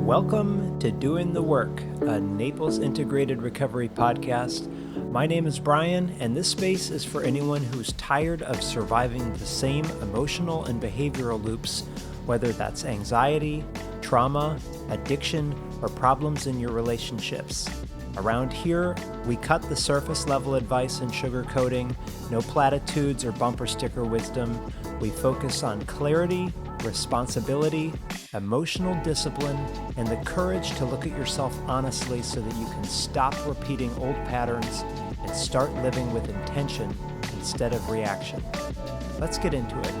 Welcome to Doing the Work, a Naples Integrated Recovery podcast. My name is Brian, and this space is for anyone who's tired of surviving the same emotional and behavioral loops, whether that's anxiety, trauma, addiction, or problems in your relationships. Around here, we cut the surface level advice and sugarcoating, no platitudes or bumper sticker wisdom. We focus on clarity, responsibility, emotional discipline, and the courage to look at yourself honestly so that you can stop repeating old patterns and start living with intention instead of reaction. Let's get into it.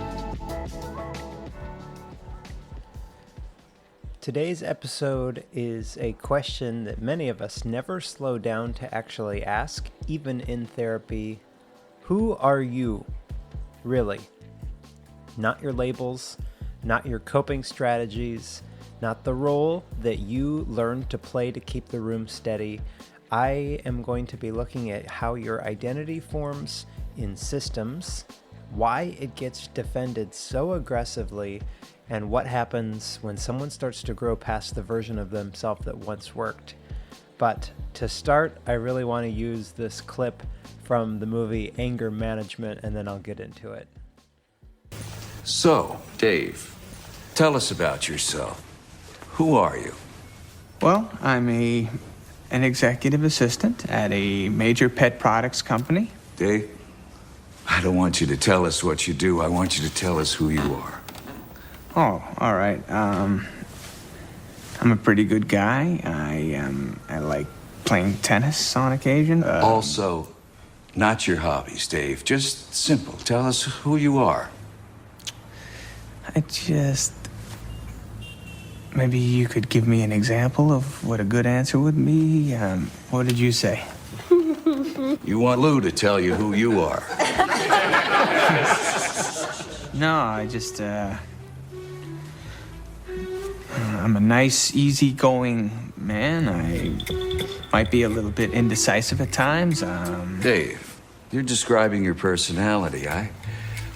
Today's episode is a question that many of us never slow down to actually ask, even in therapy. Who are you, really? Not your labels, not your coping strategies, not the role that you learned to play to keep the room steady. I am going to be looking at how your identity forms in systems, why it gets defended so aggressively, and what happens when someone starts to grow past the version of themselves that once worked. But to start, I really want to use this clip from the movie Anger Management, and then I'll get into it. So, Dave, tell us about yourself. Who are you? Well, I'm an executive assistant at a major pet products company. Dave, I don't want you to tell us what you do. I want you to tell us who you are. Oh, all right. I'm a pretty good guy. I like playing tennis on occasion. Also, not your hobbies, Dave. Just simple. Tell us who you are. Maybe you could give me an example of what a good answer would be. What did you say? You want Lou to tell you who you are. No, I'm a nice, easygoing man. I might be a little bit indecisive at times. Dave, you're describing your personality. I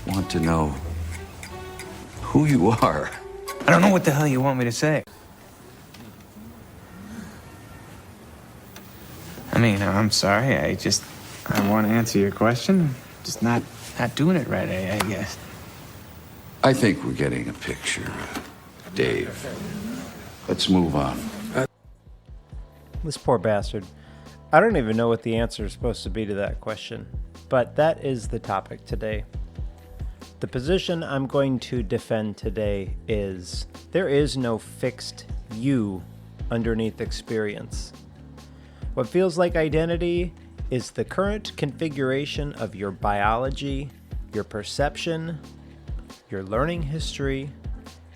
want to know who you are. I don't know what the hell you want me to say. I mean, I'm sorry. I want to answer your question. Just not doing it right, I guess. I think we're getting a picture, Dave. Let's move on. This poor bastard. I don't even know what the answer is supposed to be to that question, but that is the topic today. The position I'm going to defend today is there is no fixed you underneath experience. What feels like identity is the current configuration of your biology, your perception, your learning history,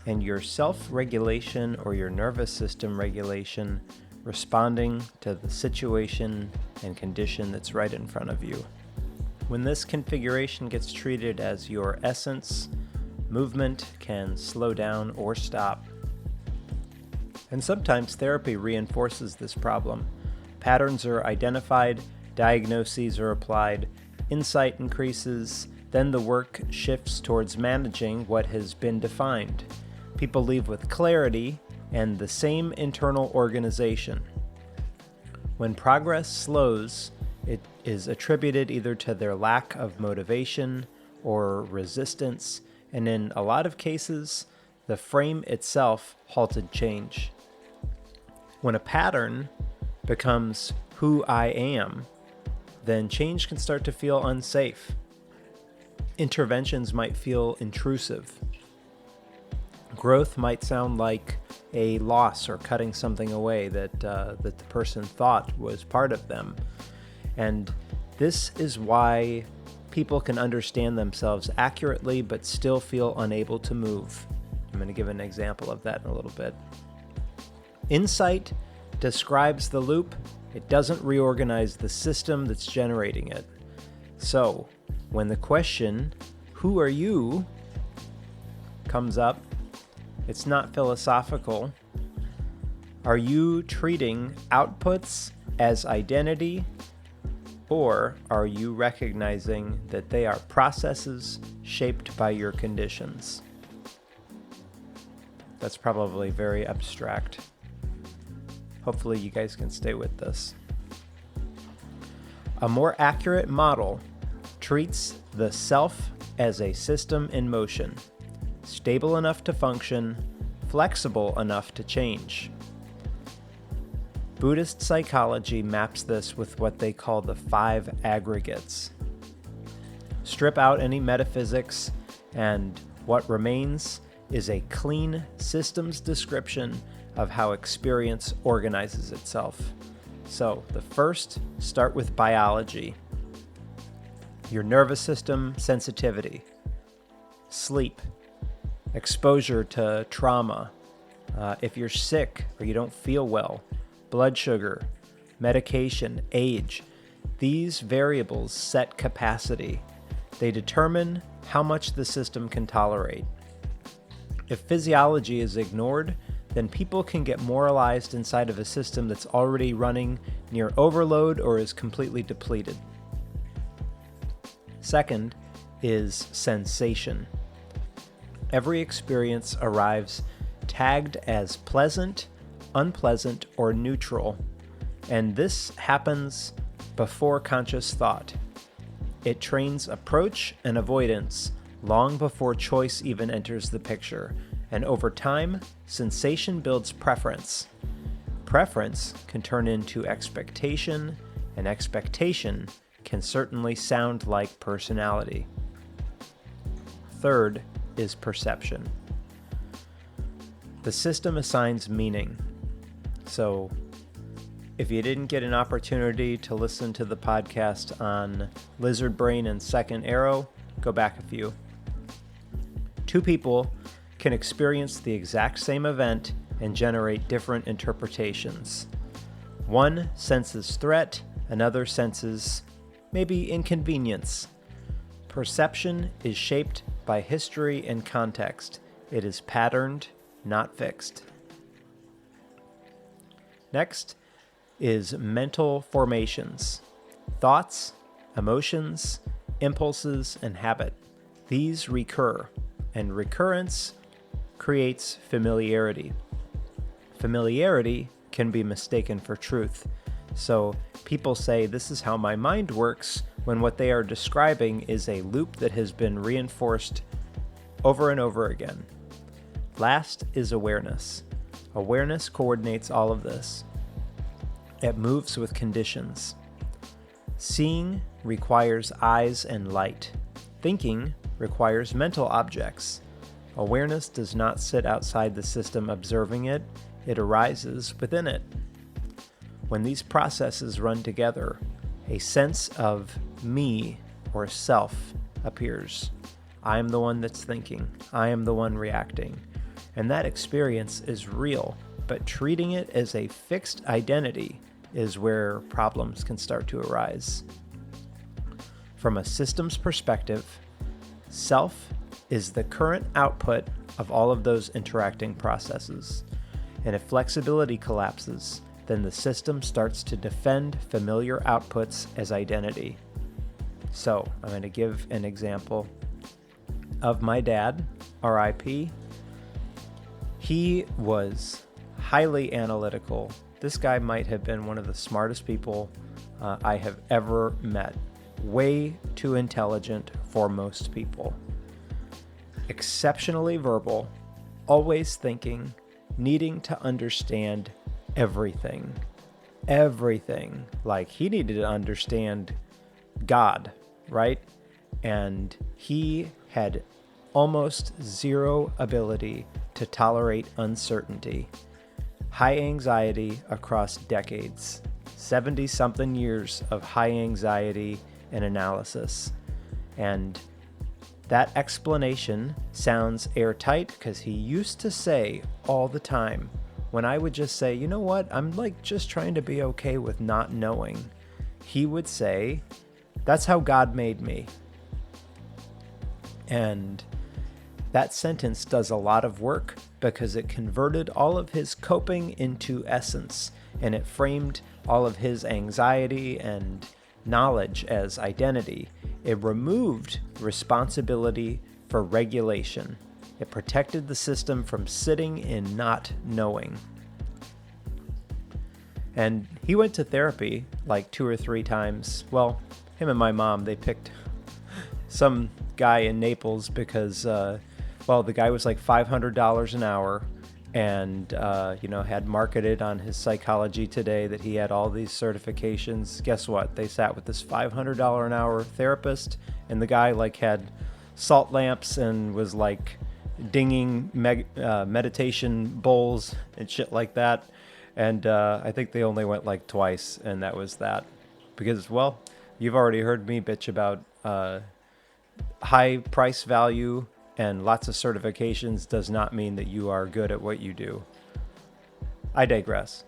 and your self-regulation or your nervous system regulation responding to the situation and condition that's right in front of you. When this configuration gets treated as your essence, movement can slow down or stop. And sometimes therapy reinforces this problem. Patterns are identified, diagnoses are applied, insight increases, then the work shifts towards managing what has been defined. People leave with clarity and the same internal organization. When progress slows, it is attributed either to their lack of motivation or resistance, and in a lot of cases, the frame itself halted change. When a pattern becomes who I am, then change can start to feel unsafe. Interventions might feel intrusive. Growth might sound like a loss or cutting something away that the person thought was part of them. And this is why people can understand themselves accurately but still feel unable to move. I'm going to give an example of that in a little bit. Insight describes the loop. It doesn't reorganize the system that's generating it. So, when the question, who are you, comes up, it's not philosophical. Are you treating outputs as identity, or are you recognizing that they are processes shaped by your conditions? That's probably very abstract. Hopefully you guys can stay with this. A more accurate model treats the self as a system in motion, stable enough to function, flexible enough to change. Buddhist psychology maps this with what they call the 5 aggregates. Strip out any metaphysics, and what remains is a clean systems description of how experience organizes itself. So, the first, start with biology. Your nervous system sensitivity, sleep, exposure to trauma, if you're sick or you don't feel well, blood sugar, medication, age. These variables set capacity. They determine how much the system can tolerate. If physiology is ignored, then people can get moralized inside of a system that's already running near overload or is completely depleted. Second is sensation. Every experience arrives tagged as pleasant, unpleasant, or neutral, and this happens before conscious thought. It trains approach and avoidance long before choice even enters the picture, and over time, sensation builds preference. Preference can turn into expectation, and expectation can certainly sound like personality. Third is perception. The system assigns meaning. So, if you didn't get an opportunity to listen to the podcast on lizard brain and second arrow, go back a few. 2 people can experience the exact same event and generate different interpretations. One senses threat, another senses maybe inconvenience. Perception is shaped by history and context. It is patterned, not fixed. Next is mental formations. Thoughts, emotions, impulses, and habit. These recur, and recurrence creates familiarity. Familiarity can be mistaken for truth. So people say this is how my mind works when what they are describing is a loop that has been reinforced over and over again. Last is awareness. Awareness coordinates all of this. It moves with conditions. Seeing requires eyes and light. Thinking requires mental objects. Awareness does not sit outside the system observing it, it arises within it. When these processes run together, a sense of me or self appears. I am the one that's thinking. I am the one reacting. And that experience is real, but treating it as a fixed identity is where problems can start to arise. From a systems perspective, self is the current output of all of those interacting processes. And if flexibility collapses, then the system starts to defend familiar outputs as identity. So I'm going to give an example of my dad, RIP. He was highly analytical. This guy might have been one of the smartest people I have ever met. Way too intelligent for most people. Exceptionally verbal, always thinking, needing to understand everything. Everything. Like he needed to understand God, right? And he had almost zero ability to tolerate uncertainty. High anxiety across decades. 70-something years of high anxiety and analysis. And that explanation sounds airtight because he used to say all the time, when I would just say, you know what, I'm like just trying to be okay with not knowing, he would say, that's how God made me. And that sentence does a lot of work because it converted all of his coping into essence, and it framed all of his anxiety and knowledge as identity. It removed responsibility for regulation. It protected the system from sitting in not knowing. And he went to therapy like 2 or 3 times. Well, him and my mom, they picked some guy in Naples because, the guy was like $500 an hour and, had marketed on his Psychology Today that he had all these certifications. Guess what? They sat with this $500 an hour therapist, and the guy like had salt lamps and was like dinging meditation bowls and shit like that. And I think they only went like twice, and that was that. Because, well, you've already heard me bitch about high price value and lots of certifications does not mean that you are good at what you do. I digress.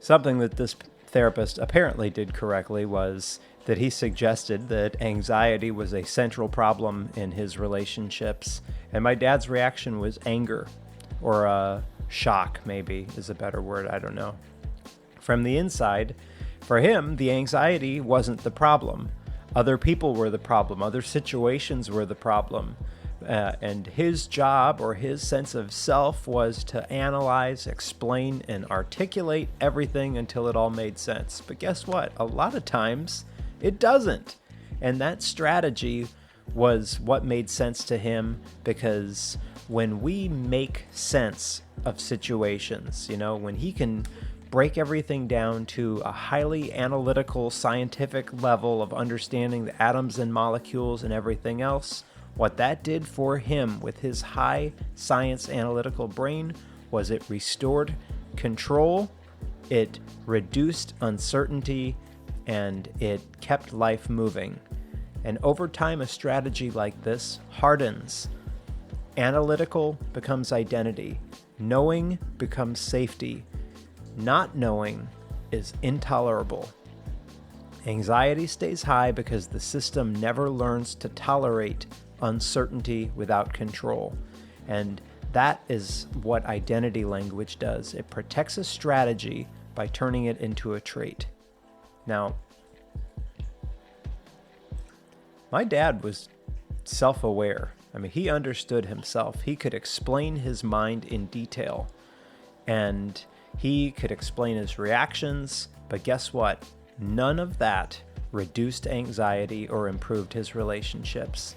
Something that this therapist apparently did correctly was that he suggested that anxiety was a central problem in his relationships, and my dad's reaction was anger, or shock maybe is a better word, I don't know. From the inside, for him, the anxiety wasn't the problem. Other people were the problem. Other situations were the problem. And his job or his sense of self was to analyze, explain, and articulate everything until it all made sense. But guess what? A lot of times it doesn't. And that strategy was what made sense to him, because when we make sense of situations, when he can break everything down to a highly analytical, scientific level of understanding the atoms and molecules and everything else, what that did for him with his high science analytical brain was it restored control, it reduced uncertainty, and it kept life moving. And over time, a strategy like this hardens. Analytical becomes identity. Knowing becomes safety. Not knowing is intolerable. Anxiety stays high because the system never learns to tolerate uncertainty without control. And that is what identity language does. It protects a strategy by turning it into a trait. Now, my dad was self-aware. He understood himself. He could explain his mind in detail. And he could explain his reactions. But guess what? None of that reduced anxiety or improved his relationships.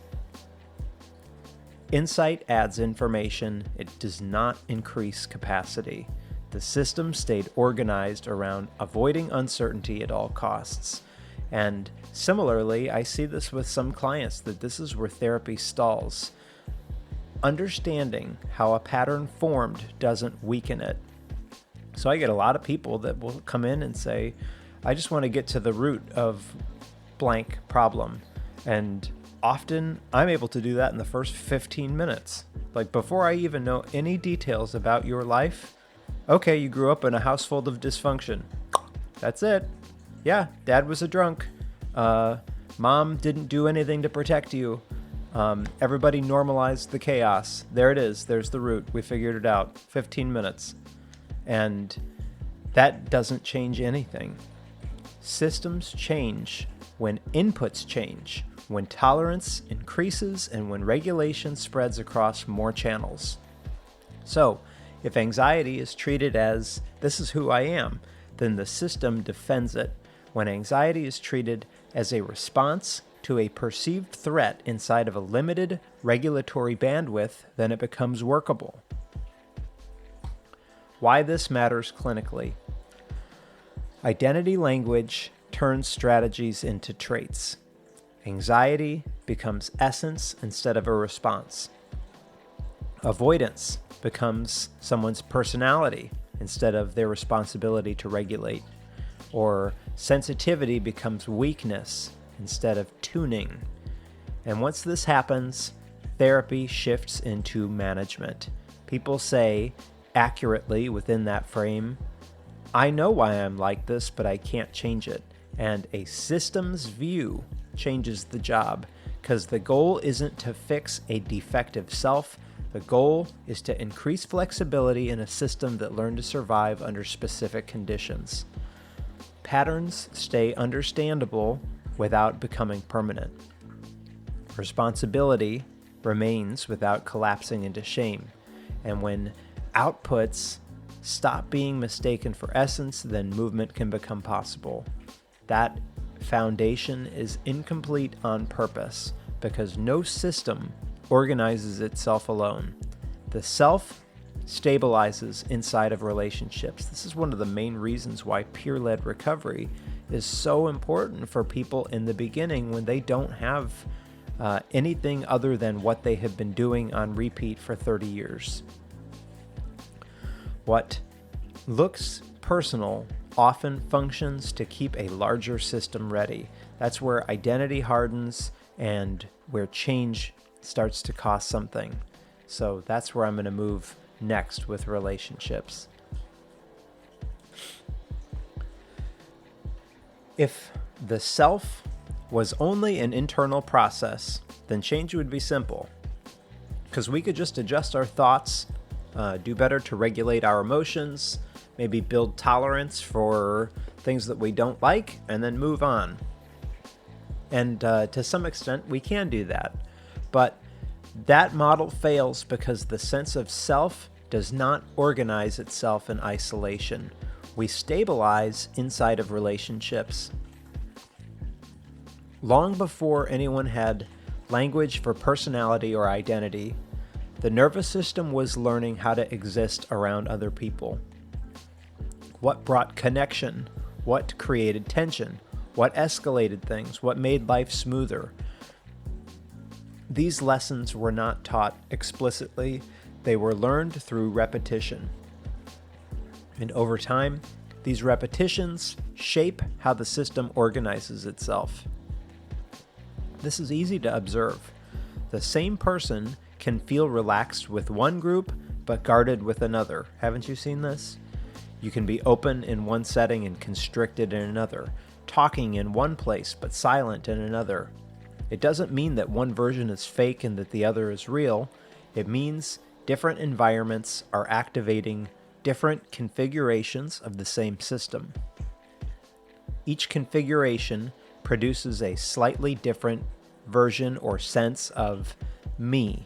Insight adds information. It does not increase capacity. The system stayed organized around avoiding uncertainty at all costs. And similarly, I see this with some clients, that this is where therapy stalls. Understanding how a pattern formed doesn't weaken it. So I get a lot of people that will come in and say, I just want to get to the root of blank problem. And often I'm able to do that in the first 15 minutes. Like, before I even know any details about your life, okay, you grew up in a house full of dysfunction. That's it. Yeah, dad was a drunk. Mom didn't do anything to protect you. Everybody normalized the chaos. There it is. There's the root. We figured it out. 15 minutes. And that doesn't change anything. Systems change when inputs change, when tolerance increases, and when regulation spreads across more channels. So, if anxiety is treated as, this is who I am, then the system defends it. When anxiety is treated as a response to a perceived threat inside of a limited regulatory bandwidth, then it becomes workable. Why this matters clinically. Identity language turns strategies into traits. Anxiety becomes essence instead of a response. Avoidance becomes someone's personality instead of their responsibility to regulate. Or sensitivity becomes weakness instead of tuning. And once this happens, therapy shifts into management. People say, accurately within that frame, I know why I'm like this, but I can't change it. And a systems view changes the job, because the goal isn't to fix a defective self. The goal is to increase flexibility in a system that learned to survive under specific conditions. Patterns stay understandable without becoming permanent. Responsibility remains without collapsing into shame. And when outputs stop being mistaken for essence, then movement can become possible. That foundation is incomplete on purpose because no system organizes itself alone. The self stabilizes inside of relationships. This is one of the main reasons why peer-led recovery is so important for people in the beginning when they don't have anything other than what they have been doing on repeat for 30 years. What looks personal often functions to keep a larger system ready. That's where identity hardens and where change starts to cost something. So that's where I'm going to move next with relationships. If the self was only an internal process, then change would be simple. Because we could just adjust our thoughts, do better to regulate our emotions, maybe build tolerance for things that we don't like, and then move on. And to some extent, we can do that. But that model fails because the sense of self does not organize itself in isolation. We stabilize inside of relationships. Long before anyone had language for personality or identity, the nervous system was learning how to exist around other people. What brought connection? What created tension? What escalated things? What made life smoother? These lessons were not taught explicitly. They were learned through repetition. And over time, these repetitions shape how the system organizes itself. This is easy to observe. The same person can feel relaxed with one group, but guarded with another. Haven't you seen this? You can be open in one setting and constricted in another, talking in one place, but silent in another. It doesn't mean that one version is fake and that the other is real. It means different environments are activating different configurations of the same system. Each configuration produces a slightly different version or sense of me.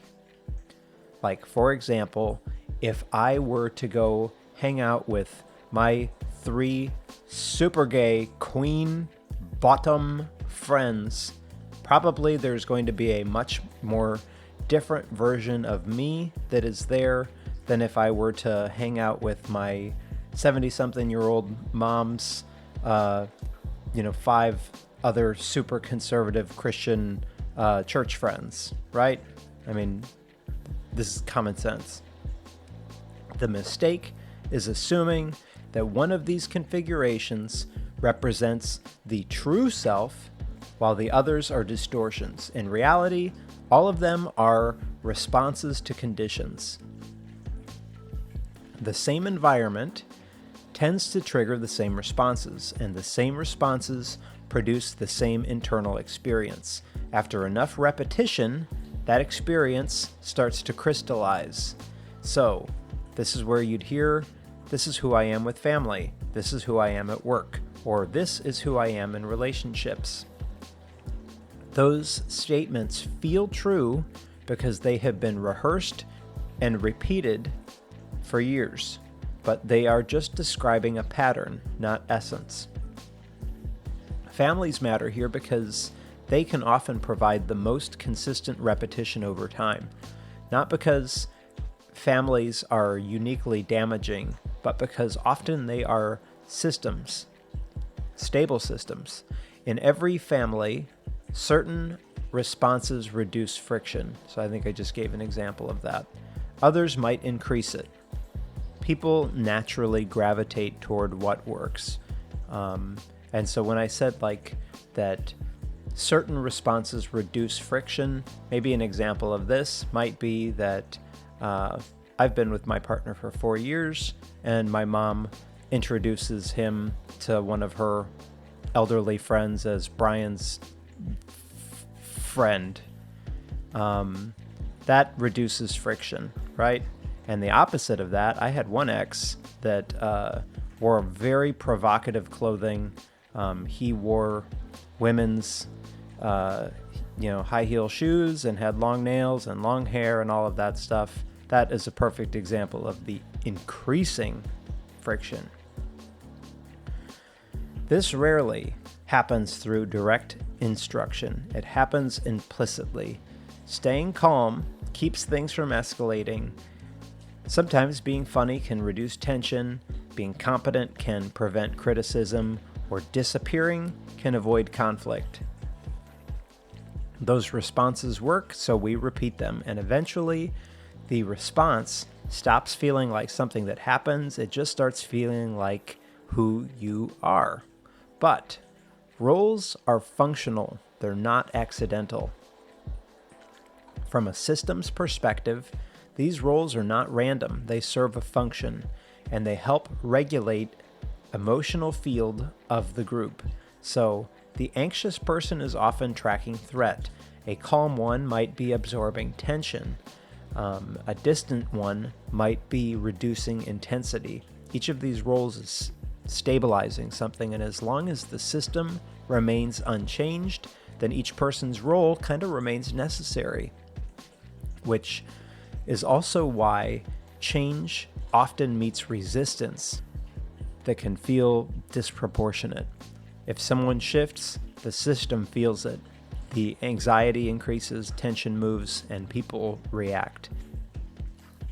Like, for example, if I were to go hang out with my 3 super gay queen bottom friends, probably there's going to be a much more different version of me that is there than if I were to hang out with my 70-something-year-old mom's, 5 other super conservative Christian church friends, right? I mean, this is common sense. The mistake is assuming that one of these configurations represents the true self, while the others are distortions. In reality, all of them are responses to conditions. The same environment tends to trigger the same responses, and the same responses produce the same internal experience. After enough repetition, that experience starts to crystallize. So, this is where you'd hear, this is who I am with family, this is who I am at work, or this is who I am in relationships. Those statements feel true because they have been rehearsed and repeated for years, but they are just describing a pattern, not essence. Families matter here because they can often provide the most consistent repetition over time, not because families are uniquely damaging, but because often they are systems, stable systems. In every family, certain responses reduce friction. So I think I just gave an example of that. Others might increase it. People naturally gravitate toward what works. And so when I said like that certain responses reduce friction, maybe an example of this might be that I've been with my partner for 4 years, and my mom introduces him to one of her elderly friends as Brian's friend. That reduces friction, right? And the opposite of that, I had one ex that wore very provocative clothing. He wore women's high heel shoes and had long nails and long hair and all of that stuff. That is a perfect example of the increasing friction. This rarely happens through direct instruction. It happens implicitly. Staying calm keeps things from escalating. Sometimes being funny can reduce tension, being competent can prevent criticism, or disappearing can avoid conflict. Those responses work, so we repeat them, and eventually the response stops feeling like something that happens. It just starts feeling like who you are. But roles are functional, they're not accidental. From a systems perspective, these roles are not random, they serve a function, and they help regulate emotional field of the group. So the anxious person is often tracking threat. A calm one might be absorbing tension. A distant one might be reducing intensity. Each of these roles is stabilizing something, and as long as the system remains unchanged, then each person's role kind of remains necessary, which is also why change often meets resistance that can feel disproportionate. If someone shifts, the system feels it. The anxiety increases, tension moves, and people react.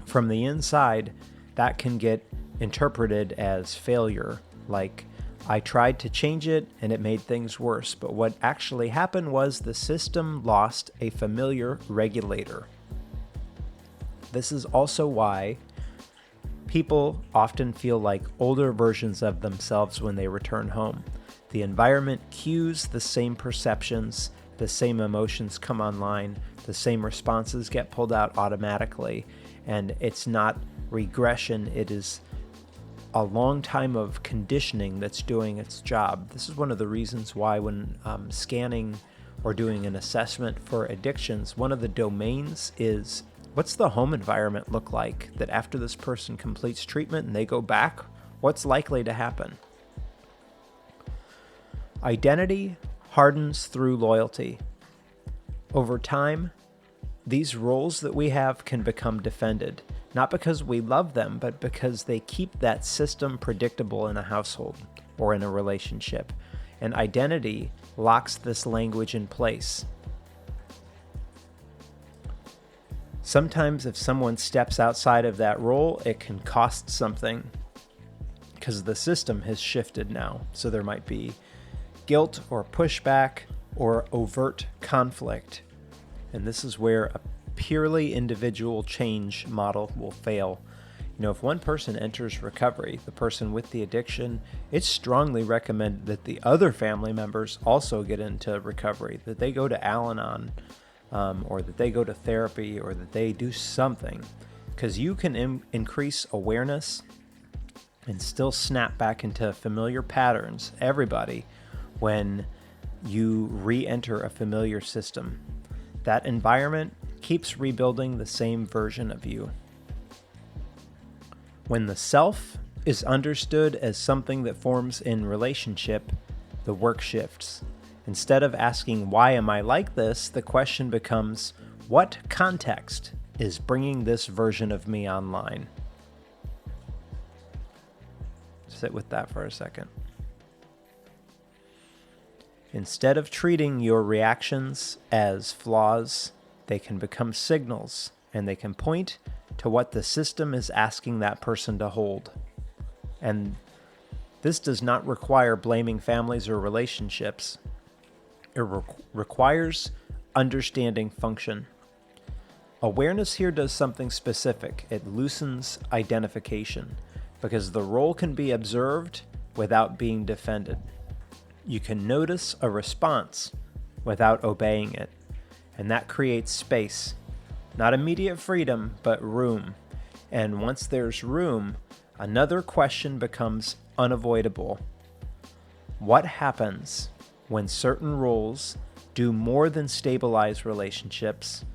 From the inside, that can get interpreted as failure, like, I tried to change it and it made things worse, but what actually happened was the system lost a familiar regulator. This is also why people often feel like older versions of themselves when they return home. The environment cues the same perceptions, the same emotions come online, the same responses get pulled out automatically, and it's not regression, it is a long time of conditioning that's doing its job. This is one of the reasons why when scanning or doing an assessment for addictions, one of the domains is, what's the home environment look like that after this person completes treatment and they go back, what's likely to happen? Identity hardens through loyalty. Over time, these roles that we have can become defended, not because we love them, but because they keep that system predictable in a household or in a relationship. And identity locks this language in place. Sometimes if someone steps outside of that role, it can cost something because the system has shifted now. So there might be guilt or pushback or overt conflict. And this is where a purely individual change model will fail. You know, if one person enters recovery, the person with the addiction, it's strongly recommended that the other family members also get into recovery, that they go to Al-Anon, or that they go to therapy, or that they do something, because you can increase awareness and still snap back into familiar patterns, everybody, when you re-enter a familiar system. That environment keeps rebuilding the same version of you. When the self is understood as something that forms in relationship, the work shifts. Instead of asking, why am I like this? The question becomes, what context is bringing this version of me online? Sit with that for a second. Instead of treating your reactions as flaws, they can become signals, and they can point to what the system is asking that person to hold. And this does not require blaming families or relationships. It requires understanding function. Awareness here does something specific. It loosens identification because the role can be observed without being defended. You can notice a response without obeying it, and that creates space. Not immediate freedom, but room. And once there's room, another question becomes unavoidable. What happens when certain roles do more than stabilize relationships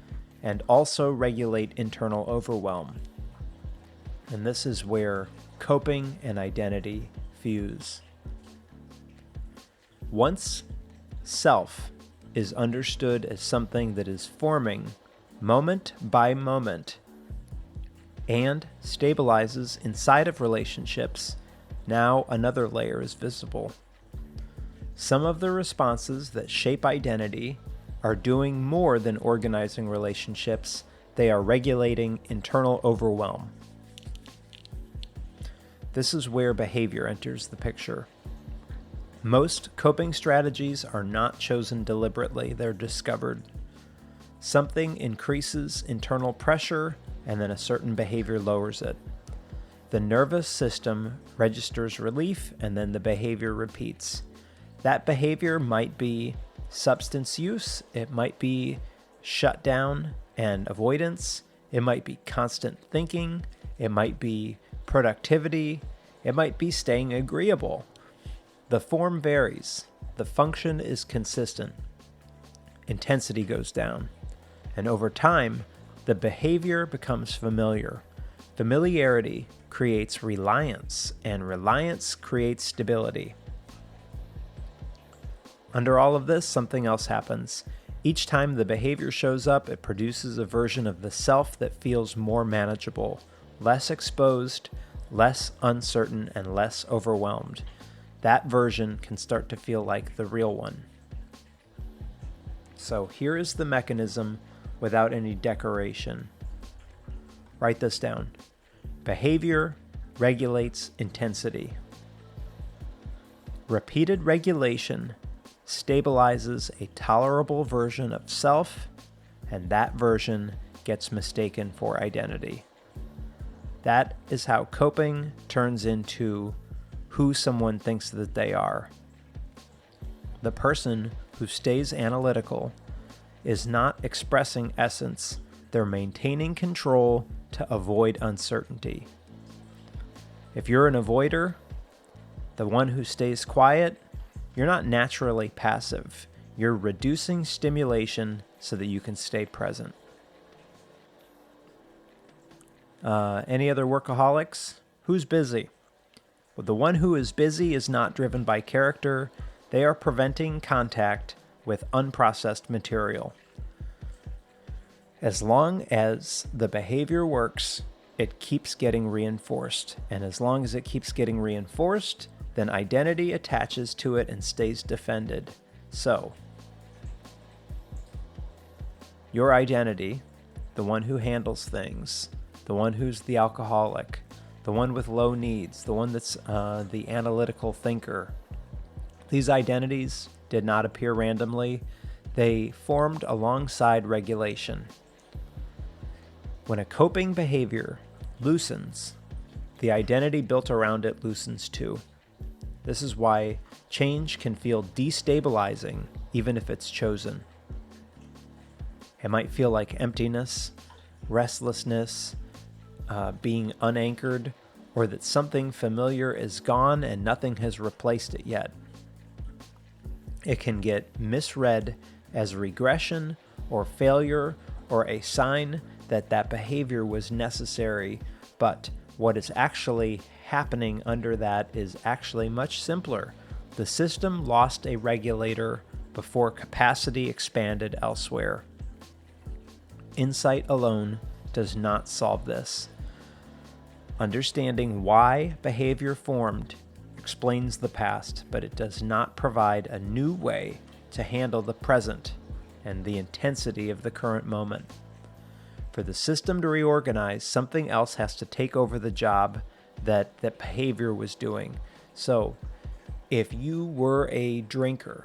and also regulate internal overwhelm? And this is where coping and identity fuse. Once self is understood as something that is forming moment by moment and stabilizes inside of relationships Now another layer is visible. Some of the responses that shape identity are doing more than organizing relationships. They are regulating internal overwhelm. This is where behavior enters the picture. Most coping strategies are not chosen deliberately, they're discovered. Something increases internal pressure, and then a certain behavior lowers it. The nervous system registers relief, and then the behavior repeats. That behavior might be substance use, it might be shutdown and avoidance, it might be constant thinking, it might be productivity, it might be staying agreeable. The form varies, the function is consistent, intensity goes down, and over time, the behavior becomes familiar. Familiarity creates reliance, and reliance creates stability. Under all of this, something else happens. Each time the behavior shows up, it produces a version of the self that feels more manageable, less exposed, less uncertain, and less overwhelmed. That version can start to feel like the real one. So here is the mechanism without any decoration. Write this down. Behavior regulates intensity. Repeated regulation stabilizes a tolerable version of self, and that version gets mistaken for identity. That is how coping turns into who someone thinks that they are. The person who stays analytical is not expressing essence, they're maintaining control to avoid uncertainty. If you're an avoider, the one who stays quiet, you're not naturally passive. You're reducing stimulation so that you can stay present. Any other workaholics? Who's busy? Well, the one who is busy is not driven by character. They are preventing contact with unprocessed material. As long as the behavior works, it keeps getting reinforced. And as long as it keeps getting reinforced, then identity attaches to it and stays defended. So, your identity, the one who handles things, the one who's the alcoholic, the one with low needs, the one that's the analytical thinker. These identities did not appear randomly. They formed alongside regulation. When a coping behavior loosens, the identity built around it loosens too. This is why change can feel destabilizing even if it's chosen. It might feel like emptiness, restlessness, being unanchored, or that something familiar is gone and nothing has replaced it yet. It can get misread as regression or failure or a sign that that behavior was necessary, but what is actually happening under that is actually much simpler. The system lost a regulator before capacity expanded elsewhere. Insight alone does not solve this. Understanding why behavior formed explains the past, but it does not provide a new way to handle the present and the intensity of the current moment. For the system to reorganize, something else has to take over the job that behavior was doing. So, if you were a drinker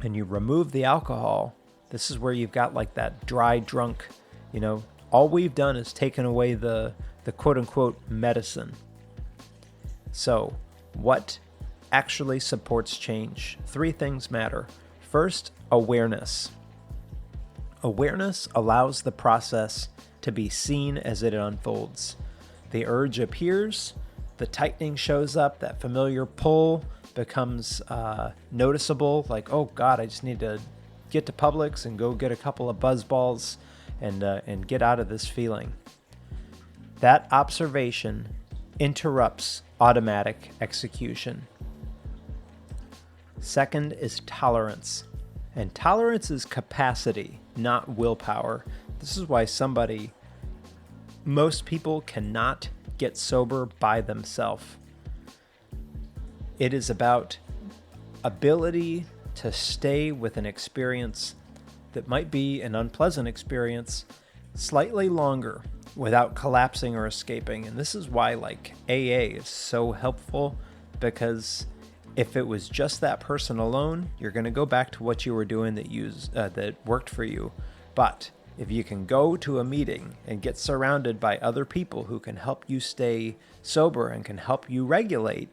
and you remove the alcohol, this is where you've got like that dry drunk, all we've done is taken away the quote-unquote medicine. So, what actually supports change? 3 things matter. First, awareness. Awareness allows the process to be seen as it unfolds. The urge appears, the tightening shows up, that familiar pull becomes noticeable, like, oh God, I just need to get to Publix and go get a couple of buzz balls and get out of this feeling. That observation interrupts automatic execution. Second is tolerance. And tolerance is capacity, not willpower. This is why most people cannot get sober by themselves. It is about ability to stay with an experience that might be an unpleasant experience slightly longer without collapsing or escaping. And this is why AA is so helpful, because if it was just that person alone, you're going to go back to what you were doing that worked for you. But if you can go to a meeting and get surrounded by other people who can help you stay sober and can help you regulate,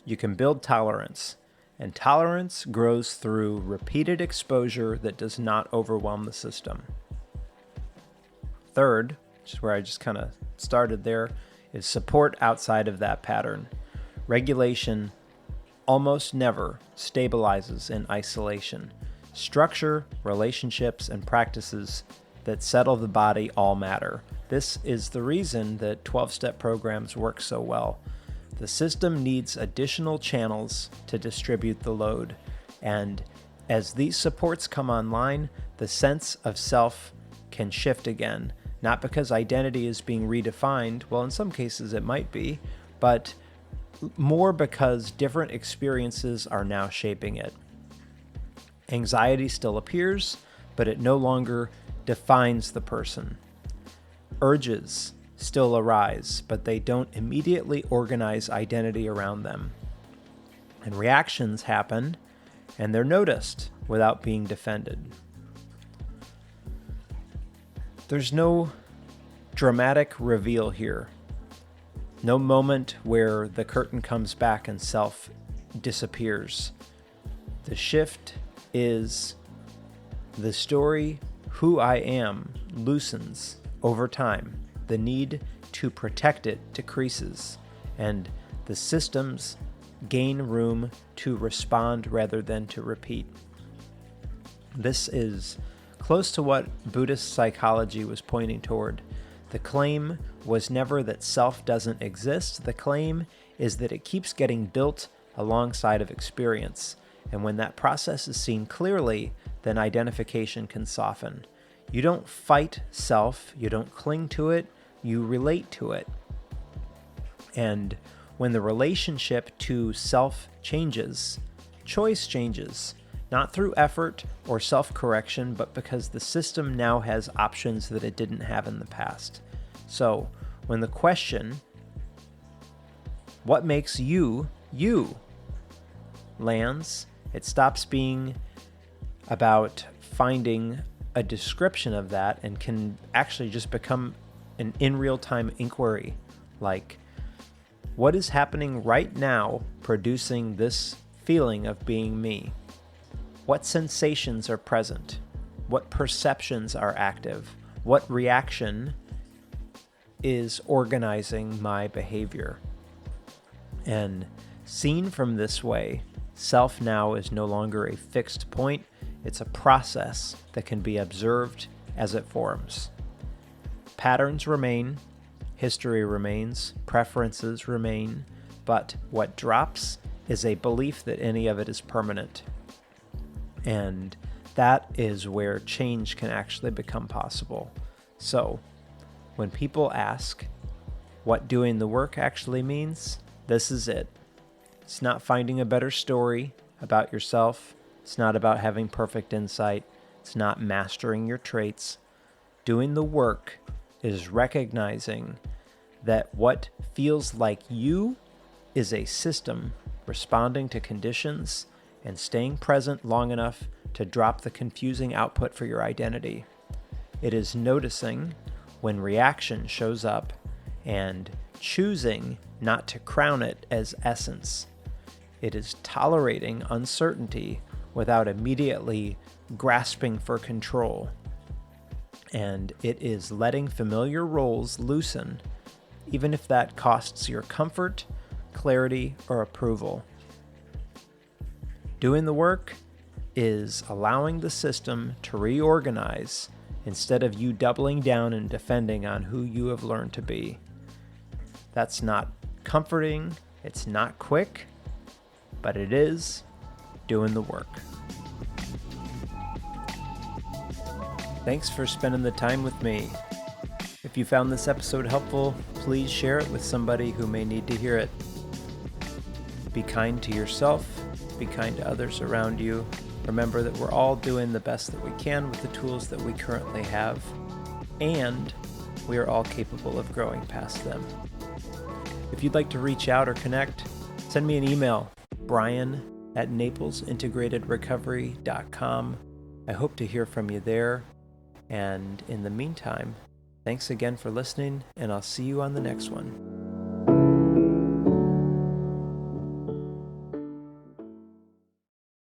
you can build tolerance. And tolerance grows through repeated exposure that does not overwhelm the system. Third, which is where I just kind of started there, is support outside of that pattern. Regulation almost never stabilizes in isolation. Structure, relationships, and practices that settle the body all matter. This is the reason that 12-step programs work so well. The system needs additional channels to distribute the load. And as these supports come online, the sense of self can shift again. Not because identity is being redefined, well, in some cases it might be, but more because different experiences are now shaping it. Anxiety still appears, but it no longer defines the person. Urges still arise, but they don't immediately organize identity around them. And reactions happen, and they're noticed without being defended. There's no dramatic reveal here. No moment where the curtain comes back and self disappears. The shift is the story, who I am, loosens over time. The need to protect it decreases, and the systems gain room to respond rather than to repeat. This is close to what Buddhist psychology was pointing toward. The claim was never that self doesn't exist. The claim is that it keeps getting built alongside of experience. And when that process is seen clearly, then identification can soften. You don't fight self, you don't cling to it, you relate to it. And when the relationship to self changes, choice changes, not through effort or self-correction, but because the system now has options that it didn't have in the past. So when the question, what makes you, you, lands, it stops being about finding a description of that and can actually just become an in real-time inquiry, like what is happening right now producing this feeling of being me? What sensations are present? What perceptions are active? What reaction is organizing my behavior? And seen from this way, self now is no longer a fixed point. It's a process that can be observed as it forms. Patterns remain, history remains, preferences remain, but what drops is a belief that any of it is permanent. And that is where change can actually become possible. So, when people ask what doing the work actually means, this is it. It's not finding a better story about yourself. It's not about having perfect insight. It's not mastering your traits. Doing the work is recognizing that what feels like you is a system responding to conditions and staying present long enough to drop the confusing output for your identity. It is noticing when reaction shows up and choosing not to crown it as essence. It is tolerating uncertainty without immediately grasping for control. And it is letting familiar roles loosen, even if that costs your comfort, clarity, or approval. Doing the work is allowing the system to reorganize instead of you doubling down and defending on who you have learned to be. That's not comforting, it's not quick, but it is doing the work. Thanks for spending the time with me. If you found this episode helpful, please share it with somebody who may need to hear it. Be kind to yourself, be kind to others around you. Remember that we're all doing the best that we can with the tools that we currently have, and we are all capable of growing past them. If you'd like to reach out or connect, send me an email, brian@naplesintegratedrecovery.com. I hope to hear from you there. And in the meantime, thanks again for listening, and I'll see you on the next one.